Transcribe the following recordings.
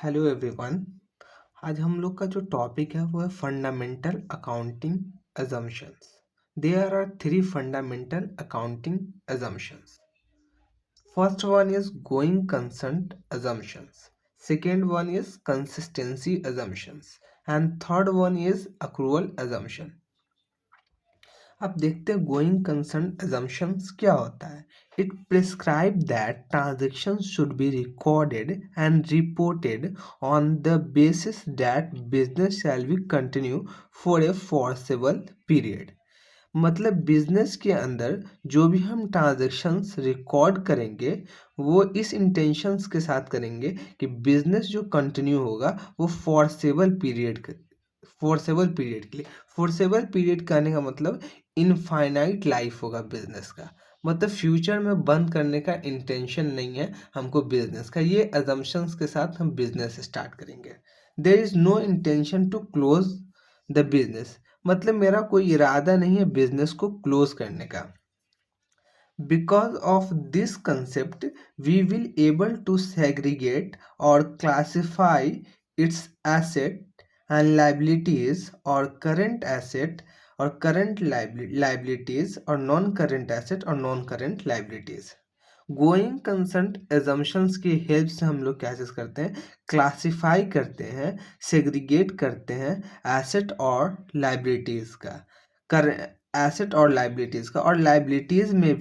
Hello everyone. आज हम लोग का जो टॉपिक है वो है fundamental accounting assumptions। There are three fundamental accounting assumptions। First one is going concern assumptions, second one is consistency assumptions and third one is accrual assumption। अब देखते हैं गोइंग कंसर्न assumptions क्या होता है। It prescribe that transaction should be recorded and reported on the basis that business shall be continue for a foreseeable period. मतलब business के अंदर जो भी हम ट्रांजेक्शन्स रिकॉर्ड करेंगे वो इस इंटेंशंस के साथ करेंगे कि बिजनेस जो कंटिन्यू होगा वो फोर्सेबल पीरियड के लिए। फोर्सेबल पीरियड कहने का मतलब इनफाइनाइट लाइफ होगा बिजनेस का, मतलब फ्यूचर में बंद करने का इंटेंशन नहीं है हमको बिजनेस का। ये अजम्पशंस के साथ हम बिजनेस स्टार्ट करेंगे। There is no intention to close the business, मतलब मेरा कोई इरादा नहीं है बिजनेस को क्लोज करने का। Because of this concept, we will able to segregate or classify its asset and liabilities or current asset or current liabilities or non-current asset or non-current liabilities। Going concern assumptions की help से हम लोग क्या चीज करते हैं, classify करते हैं, सेग्रीगेट करते हैं एसेट और लाइबिलिटीज का, कर एसेट और लाइबिलिटीज का, और लाइबिलिटीज में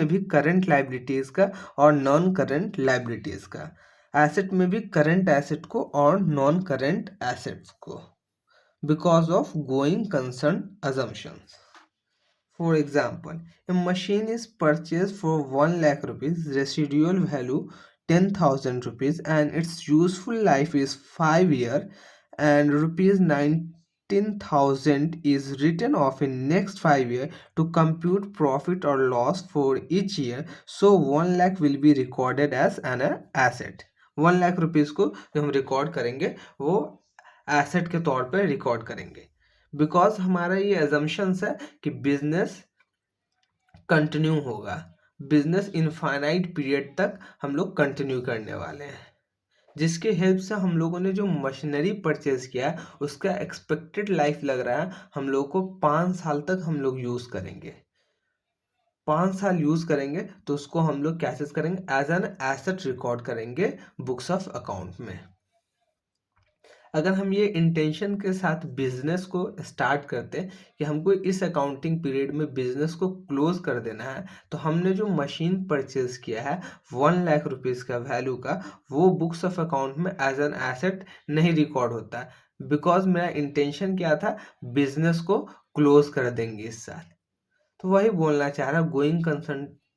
भी करंट लाइबिलिटीज का और नॉन करंट लाइबिलिटीज का, एसेट में भी करंट एसेट को और नॉन करंट एसेट्स को, because of going concern assumptions। For example, a machine is purchased for 1 lakh rupees, residual value 10,000 rupees, and its useful life is 5 years, and rupees 19,000 is written off in next 5 years to compute profit or loss for each year. So 1 lakh will be recorded as an asset। 1 lakh rupees को जो हम record करेंगे वो asset के तौर पर record करेंगे, because हमारा ये एजम्पशंस है कि बिजनेस कंटिन्यू होगा, बिजनेस इनफाइनाइट पीरियड तक हम लोग कंटिन्यू करने वाले हैं, जिसके हेल्प से हम लोगों ने जो मशीनरी परचेज किया है उसका एक्सपेक्टेड लाइफ लग रहा है हम लोग को 5 साल तक हम लोग यूज करेंगे। 5 साल यूज करेंगे तो उसको हम लोग क्या चीज करेंगे, एज एन एसेट रिकॉर्ड करेंगे बुक्स ऑफ अकाउंट में। अगर हम ये इंटेंशन के साथ बिजनेस को स्टार्ट करते हैं कि हमको इस अकाउंटिंग पीरियड में बिजनेस को क्लोज कर देना है, तो हमने जो मशीन परचेज किया है 1 लाख रुपीस का वैल्यू का, वो बुक्स ऑफ अकाउंट में एज एन एसेट नहीं रिकॉर्ड होता है, बिकॉज मेरा इंटेंशन क्या था, बिजनेस को क्लोज कर देंगे इस साल। तो वही बोलना चाह रहा,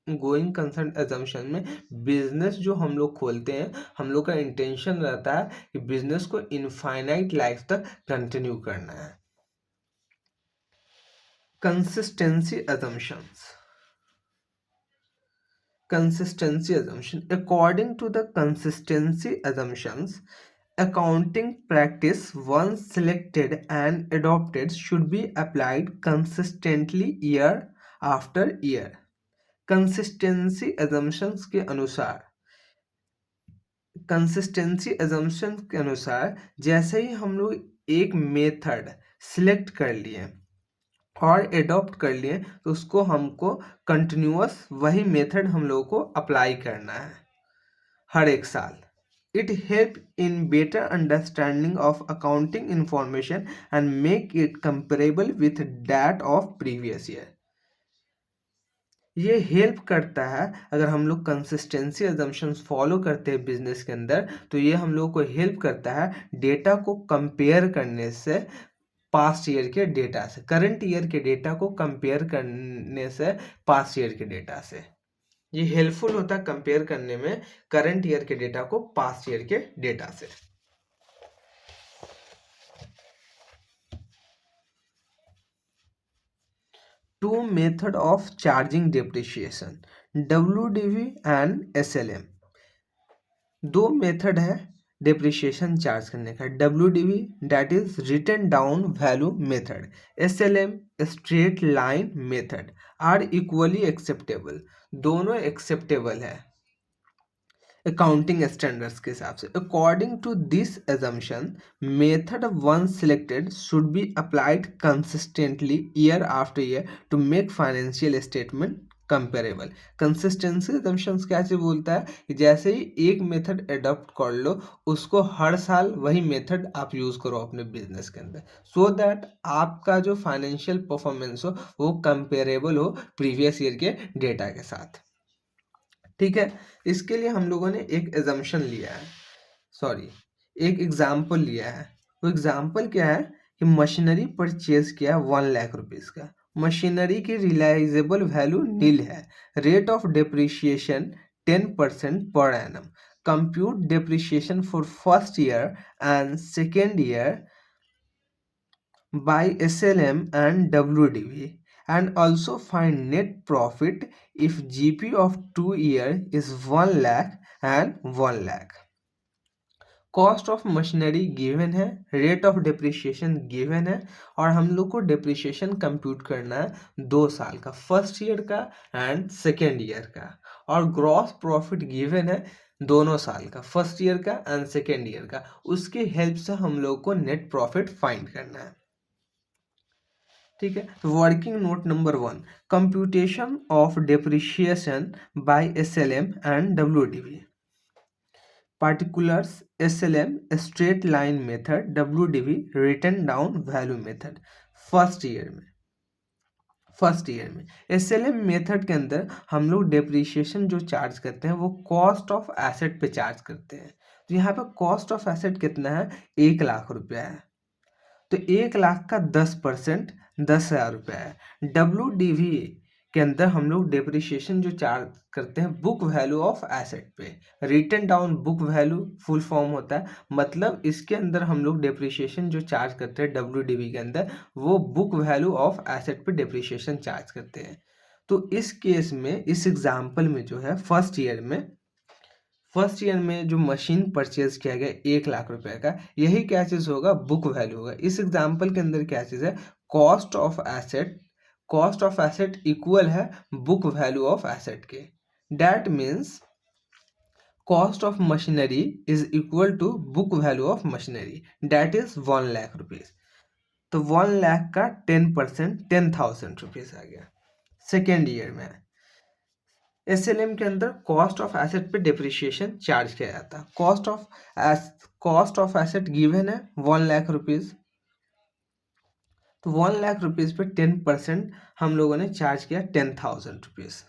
गोइंग कंसर्न एजम्पशन में बिजनेस जो हम लोग खोलते हैं हम लोग का इंटेंशन रहता है कि बिजनेस को इनफाइनाइट लाइफ तक कंटिन्यू करना है। Consistency assumptions। Consistency assumption, according to the consistency assumptions, accounting practice once selected and adopted should be applied consistently year after year। Consistency assumptions के अनुसार, जैसे ही हम लोग एक मेथड सिलेक्ट कर लिए और एडॉप्ट कर लिए तो उसको हमको कंटिन्यूअस वही मेथड हम लोगों को अप्लाई करना है हर एक साल। It help in better understanding of accounting information and make it comparable with that of previous year. ये हेल्प करता है, अगर हम लोग कंसिस्टेंसी assumptions फॉलो करते हैं बिजनेस के अंदर तो ये हम लोग को हेल्प करता है डेटा को कंपेयर करने से, पास्ट ईयर के डेटा से, करंट ईयर के डेटा को कंपेयर करने से पास्ट ईयर के डेटा से। ये हेल्पफुल होता है कंपेयर करने में करंट ईयर के डेटा को पास्ट ईयर के डेटा से। Two method of charging depreciation, WDV and SLM। दो मेथड है डिप्रिशिएशन चार्ज करने का, WDV that is written down value method, SLM straight line method are equally acceptable, दोनों acceptable है। अकाउंटिंग स्टैंडर्ड्स के हिसाब से। According to this assumption method one selected should be applied consistently year after year to make financial statement comparable. Consistency assumptions क्या चीज बोलता है कि जैसे ही एक मेथड एडॉप्ट कर लो उसको हर साल वही मेथड आप यूज करो अपने बिजनेस के अंदर, सो दैट आपका जो फाइनेंशियल परफॉर्मेंस हो वो कंपेरेबल हो प्रीवियस ईयर के डेटा के साथ। ठीक है, इसके लिए हम लोगों ने एक एजम्पशन लिया है, सॉरी एक एग्जाम्पल लिया है। वो एग्जाम्पल क्या है कि मशीनरी परचेज किया 1 लाख रुपीज का, मशीनरी की रिलाइजेबल वैल्यू नील है, rate of depreciation 10% per annum, compute depreciation for first year and second year by SLM and WDV, and also find net profit if GP of 2 year is 1 lakh and 1 lakh. Cost of machinery given है, rate of depreciation given है, और हम लोग को depreciation compute करना है 2 साल का, फर्स्ट ईयर का एंड सेकेंड ईयर का, और ग्रॉस प्रॉफिट गिवन है दोनों साल का, फर्स्ट ईयर का एंड सेकेंड ईयर का। उसके हेल्प से हम लोग को नेट प्रॉफिट फाइंड करना है। ठीक है, तो working note number 1, computation of depreciation by SLM and WDV। Particulars SLM straight line method, WDV written down value method. First year में SLM मेथड के अंदर हम लोग डेप्रिशिएशन जो चार्ज करते हैं वो कॉस्ट ऑफ एसेट पे चार्ज करते हैं। तो यहाँ पे कॉस्ट ऑफ एसेट कितना है, 1 लाख रुपया है, तो 1 लाख का 10% 10,000 रुपया है। WDV के अंदर हम लोग डेप्रिशिएशन जो चार्ज करते हैं बुक वैल्यू ऑफ एसेट पे, written down book value full form होता है, मतलब इसके अंदर हम लोग डेप्रिशिएशन जो चार्ज करते हैं WDV के अंदर वो बुक वैल्यू ऑफ एसेट पे डेप्रिशिएशन चार्ज करते हैं। तो इस केस में, इस एग्जाम्पल में जो है फर्स्ट ईयर में जो मशीन परचेज किया गया 1 लाख रुपए का, यही क्या चीज होगा, बुक वैल्यू होगा। इस एग्जाम्पल के अंदर क्या चीज है, कॉस्ट ऑफ एसेट इक्वल है बुक वैल्यू ऑफ एसेट के। That means cost of machinery is equal to book value of machinery, that is 1 lakh rupees. तो 1 लाख का 10% 10,000 रुपीज आ गया। सेकेंड ईयर में SLM के अंदर कॉस्ट ऑफ एसेट पे डिप्रिशिएशन चार्ज किया जाता है। कॉस्ट ऑफ एसेट गिवन है 1 लाख रुपीज, तो 1 लाख रुपीज पे 10% हम लोगों ने चार्ज किया 10,000 रुपीज।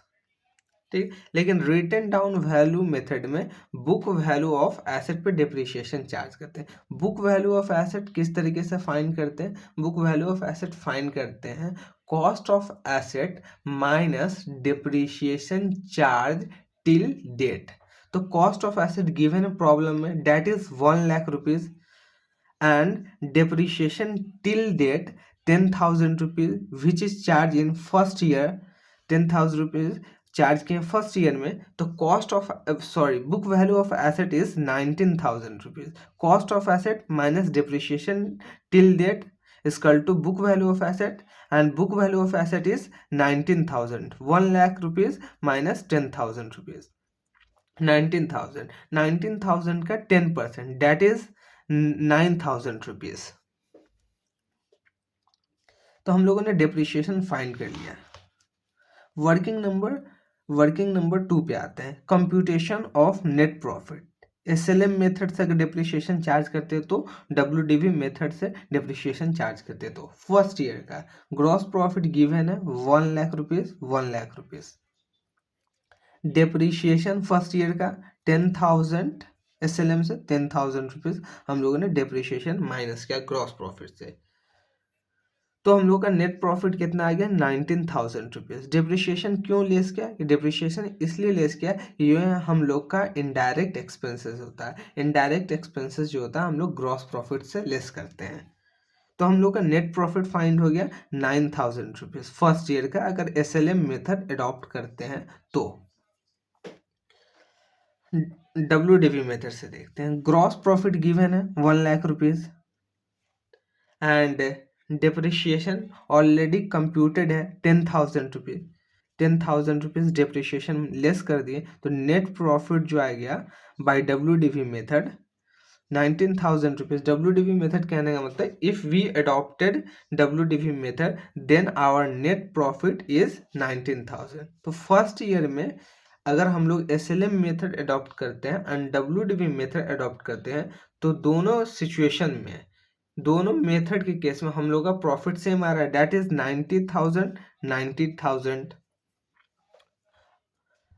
ठीक, लेकिन रिटन डाउन वैल्यू मेथड में बुक वैल्यू ऑफ एसेट पे डिप्रिशिएशन चार्ज करते हैं। बुक वैल्यू ऑफ एसेट किस तरीके से फाइंड करते हैं, book value of asset find करते हैं cost of asset minus depreciation charge till date. तो cost of asset given problem में date is 1 lakh rupees and depreciation till date 10,000 rupees which is charge in first year, 10,000 rupees charge किए first year में। तो cost of book value of asset is 19,000 rupees, cost of asset minus depreciation till date equal to book value of asset, and book value of asset is 19,000, 1 lakh rupees minus 10,000 rupees, 19,000 का 10% that is 9,000 rupees. तो हम लोगों ने depreciation find कर लिया। Working number 2 पे आते हैं, computation of net profit. SLM method से अगर डिप्रिशिएशन चार्ज करते तो WDV मेथड से डिप्रिशिएशन चार्ज करते तो फर्स्ट ईयर का ग्रॉस प्रॉफिट गिवन है 1 lakh rupees. Depreciation first year का 10,000 SLM से 10,000 रुपीज हम लोगों ने डिप्रिशिएशन माइनस किया ग्रॉस प्रॉफिट से, तो हम लोग का नेट प्रॉफिट कितना आ गया 19,000 रुपीज। डिप्रिशिएशन क्यों लेस किया, डिप्रिशिएशन इसलिए लेस किया, ये हम लोग का इनडायरेक्ट एक्सपेंसेस होता है। इनडायरेक्ट एक्सपेंसेस जो होता है हम लोग ग्रॉस प्रॉफिट से लेस करते हैं। तो हम लोग का नेट प्रॉफिट फाइंड हो गया 9,000 रुपीज फर्स्ट ईयर का, अगर SLM मेथड अडॉप्ट करते हैं तो। WDV मेथड से देखते हैं, ग्रॉस प्रॉफिट गिवन है 1 lakh rupees and depreciation already computed है 10,000 रुपीज। ₹10,000 डेप्रिसिएशन लेस कर दिए तो नेट प्रॉफिट जो आ गया by WDV method ₹19,000। WDV method कहने का मतलब if we adopted WDV method then our net profit is 19,000। तो फर्स्ट ईयर में अगर हम लोग SLM मेथड अडॉप्ट करते हैं एंड WDV मेथड अडॉप्ट करते हैं तो दोनों सिचुएशन में दोनों मेथड के केस में हम लोग का प्रॉफिट सेम आ रहा है, दैट इज 90,000।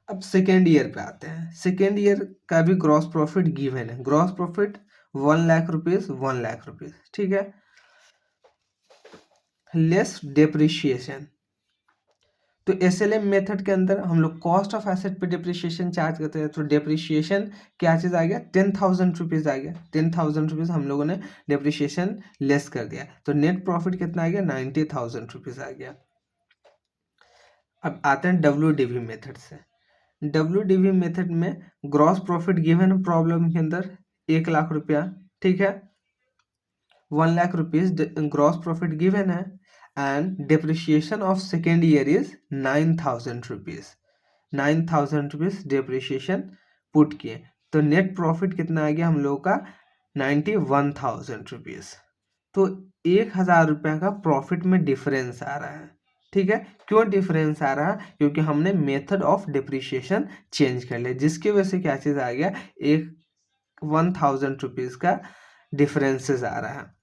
अब सेकेंड ईयर पे आते हैं। सेकेंड ईयर का भी ग्रॉस प्रॉफिट गिवन है। ग्रॉस प्रॉफिट 1,00,000 ₹1,00,000, ठीक है, लेस डेप्रिशिएशन। तो SLM मेथड के अंदर हम लोग कॉस्ट ऑफ एसेट पे डिप्रिशिएशन चार्ज करते हैं, तो डिप्रिशिएशन क्या चीज़ आ गया, ₹10,000 आ गया। ₹10,000 हम लोगों ने डिप्रिशिएशन लेस कर दिया, तो नेट प्रॉफिट कितना आ गया, ₹90,000 आ गया। अब आते हैं WDV मेथड से। WDV मेथड में ग्रॉस प्रॉफिट गिवन प्रॉब्लम के अंदर ₹1,00,000, ठीक है, ₹1,00,000 ग्रॉस प्रॉफिट गिवन है and depreciation of second year is ₹9,000। ₹9,000 depreciation put किए तो नेट प्रॉफिट कितना आ गया हम लोगों का, ₹91,000। तो ₹1,000 का प्रॉफिट में डिफरेंस आ रहा है, ठीक है। क्यों डिफरेंस आ रहा है, क्योंकि हमने मेथड ऑफ डिप्रिशिएशन चेंज कर लिया, जिसकी वजह से क्या चीज़ आ गया, ₹1,000 का डिफरेंसेस आ रहा है।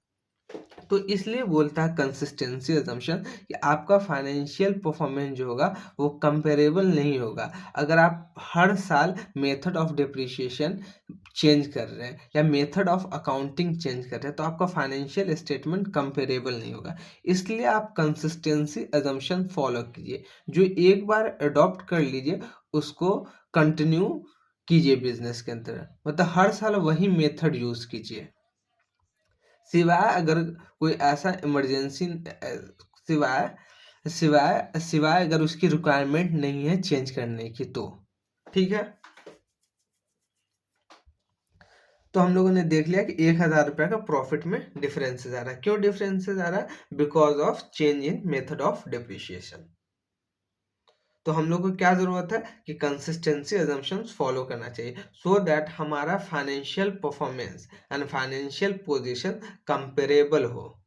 तो इसलिए बोलता है कंसिस्टेंसी अजम्पशन कि आपका फाइनेंशियल परफॉर्मेंस जो होगा वो कंपेरेबल नहीं होगा अगर आप हर साल मेथड ऑफ डिप्रिशिएशन चेंज कर रहे हैं या मेथड ऑफ अकाउंटिंग चेंज कर रहे हैं, तो आपका फाइनेंशियल स्टेटमेंट कंपेरेबल नहीं होगा। इसलिए आप कंसिस्टेंसी अजम्पशन फॉलो कीजिए, जो एक बार अडॉप्ट कर लीजिए उसको कंटिन्यू कीजिए बिजनेस के अंदर, मतलब हर साल वही मेथड यूज कीजिए, सिवाय अगर कोई ऐसा इमरजेंसी सिवाय सिवाय सिवाय अगर उसकी रिक्वायरमेंट नहीं है चेंज करने की, तो ठीक है। तो हम लोगों ने देख लिया कि ₹1,000 का प्रॉफिट में डिफरेंसेस आ रहा है। क्यों डिफरेंसेस आ रहा है, because of change in method of depreciation. तो हम लोग को क्या जरूरत है कि कंसिस्टेंसी अजम्पशंस फॉलो करना चाहिए, सो दैट हमारा financial performance and financial position comparable हो।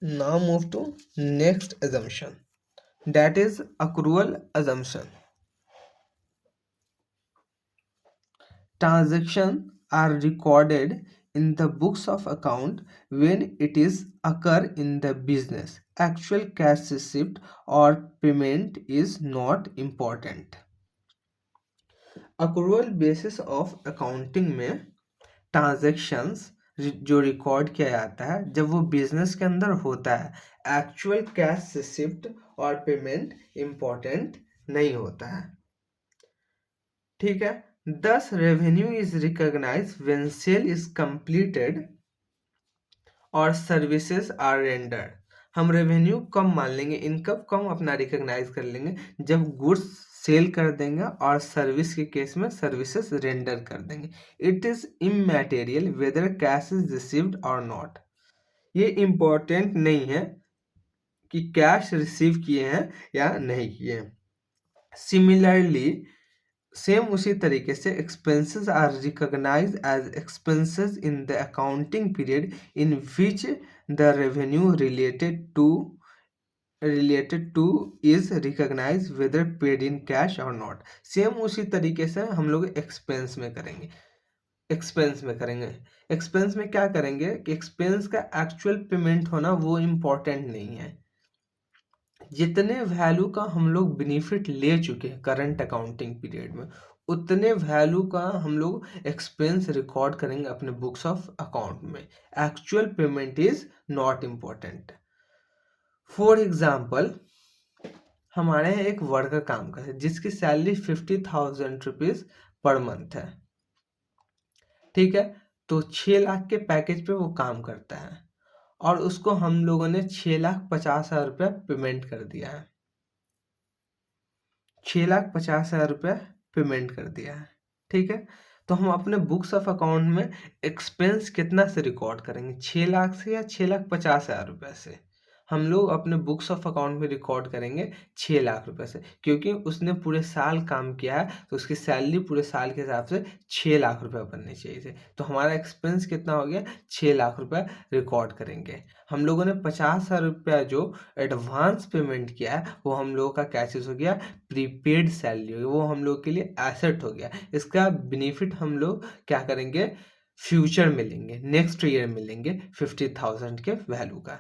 Now move to next assumption, that is accrual assumption. Transactions are recorded in the books of account when it is occur in the business. Actual cash receipt or payment is not important. Accrual basis of accounting में transactions जो record किया जाता है जब वो business के अंदर होता है, एक्चुअल कैश रिसिप्ट और पेमेंट इम्पोर्टेंट नहीं होता है, ठीक है। Thus revenue is recognise when sale is completed और सर्विसेज आर रेंडर्ड। हम रेवेन्यू कम मान लेंगे, इनकम कम अपना रिकॉग्नाइज कर लेंगे जब गुड्स सेल कर देंगे और सर्विस के केस में सर्विसेज रेंडर कर देंगे। It is immaterial whether cash is received और नॉट। ये इम्पोर्टेंट नहीं है कि कैश रिसीव किए हैं या नहीं किए हैं। सिमिलरली सेम उसी तरीके से expenses are recognise as expenses in the accounting period in which the revenue related to is recognise whether paid in cash और नॉट। सेम उसी तरीके से हम लोग एक्सपेंस में करेंगे। एक्सपेंस में क्या करेंगे कि एक्सपेंस का एक्चुअल पेमेंट होना वो इम्पोर्टेंट नहीं है, जितने वैल्यू का हम लोग बेनिफिट ले चुके हैं करंट अकाउंटिंग पीरियड में उतने वैल्यू का हम लोग एक्सपेंस रिकॉर्ड करेंगे अपने बुक्स ऑफ अकाउंट में। Actual payment is not important. For example, हमारे यहाँ एक वर्कर काम करता है जिसकी सैलरी ₹50,000 पर मंथ है, ठीक है। तो 6 लाख के पैकेज पे वो काम करता है और उसको हम लोगों ने 6,50,000 पेमेंट कर दिया है। 6,50,000 पेमेंट कर दिया है, ठीक है। तो हम अपने बुक्स ऑफ अकाउंट में एक्सपेंस कितना से रिकॉर्ड करेंगे, 6 लाख से या 6,50,000 रुपये से। हम लोग अपने बुक्स ऑफ अकाउंट में रिकॉर्ड करेंगे 6 लाख रुपए से, क्योंकि उसने पूरे साल काम किया है तो उसकी सैलरी पूरे साल के हिसाब से 6 लाख रुपए बननी चाहिए थे। तो हमारा एक्सपेंस कितना हो गया, 6 लाख रुपए रिकॉर्ड करेंगे। हम लोगों ने 50,000 रुपया जो एडवांस पेमेंट किया है वो हम लोगों का क्या चीज़ हो गया, प्रीपेड सैलरी हो गया, वो हम लोग के लिए एसेट हो गया। इसका बेनिफिट हम लोग क्या करेंगे, फ्यूचर मिलेंगे, नेक्स्ट ईयर मिलेंगे 50,000 के वैल्यू का।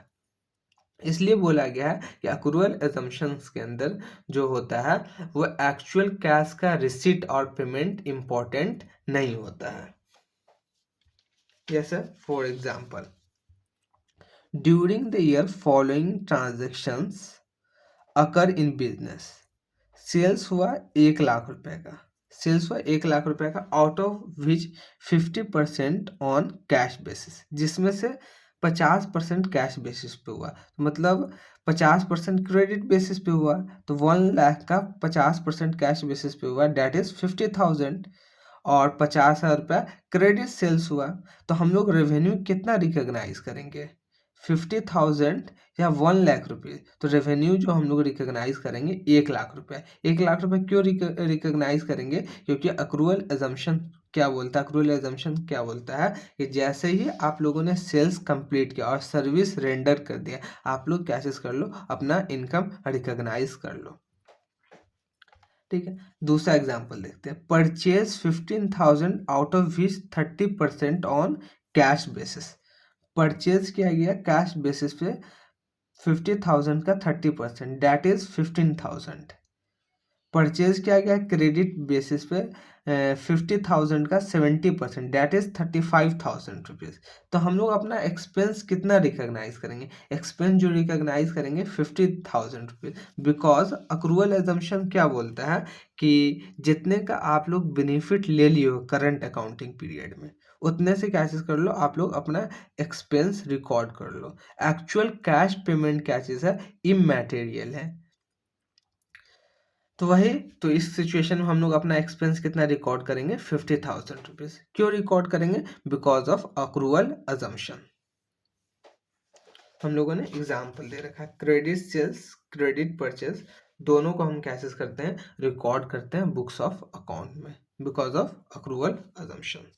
इसलिए बोला गया है कि अक्रूवल एजम्पशंस के अंदर जो होता है वो एक्चुअल कैश का रिसीट और पेमेंट इंपॉर्टेंट नहीं होता है। जैसे for example, during the year following transactions occur in business. Sales हुआ 1 लाख रुपए का, सेल्स हुआ 1 लाख रुपए का, out of which 50% on cash basis, जिसमें से 50% कैश बेसिस पे हुआ, मतलब 50% क्रेडिट बेसिस पे हुआ, तो 1 लाख का 50% कैश बेसिस पे हुआ, डेट इज 50,000, और 50,000 रुपया क्रेडिट सेल्स हुआ। तो हम लोग रेवेन्यू कितना रिकॉग्नाइज करेंगे, 50,000 या 1 लाख रुपये। तो रेवेन्यू जो हम लोग रिकॉग्नाइज करेंगे 1 लाख रुपये। 1 लाख रुपये क्यों रिकॉग्नाइज करेंगे, क्योंकि अक्रूवल एजम्पशन क्या बोलता है, अक्रूवल एजम्पशन क्या बोलता है कि जैसे ही आप लोगों ने सेल्स कंप्लीट किया और सर्विस रेंडर कर दिया, आप लोग क्या चीज कर लो, अपना इनकम रिकॉग्नाइज कर लो। ठीक है, दूसरा एग्जांपल देखते हैं, purchase 15,000 out of which 30% on cash basis. Purchase किया गया कैश बेसिस पे 50,000 का 30%, डेट इज 15,000। परचेज किया गया क्रेडिट बेसिस पे 50,000 का 70%, डेट इज 35,000 रुपीज़। तो हम लोग अपना एक्सपेंस कितना रिकॉग्नाइज करेंगे, एक्सपेंस जो रिकॉग्नाइज करेंगे 50,000 रुपीज़, बिकॉज अक्रूवल एजम्पशन क्या बोलता है कि जितने का आप लोग बेनिफिट ले लिए हो करंट अकाउंटिंग पीरियड में, उतने से क्या चीज़ कर लो, आप लोग अपना एक्सपेंस रिकॉर्ड कर लो। एक्चुअल कैश पेमेंट क्या चीज़ है, इमैटेरियल है। तो वही, तो इस सिचुएशन में हम लोग अपना एक्सपेंस कितना रिकॉर्ड करेंगे, 50,000 रुपीज। क्यों रिकॉर्ड करेंगे, बिकॉज ऑफ अक्रूवल अजम्पशन। हम लोगों ने एग्जाम्पल दे रखा है, क्रेडिट सेल्स, क्रेडिट परचेज, दोनों को हम कैसे करते हैं, रिकॉर्ड करते हैं बुक्स ऑफ अकाउंट में, बिकॉज ऑफ अक्रूवल अजम्पशन।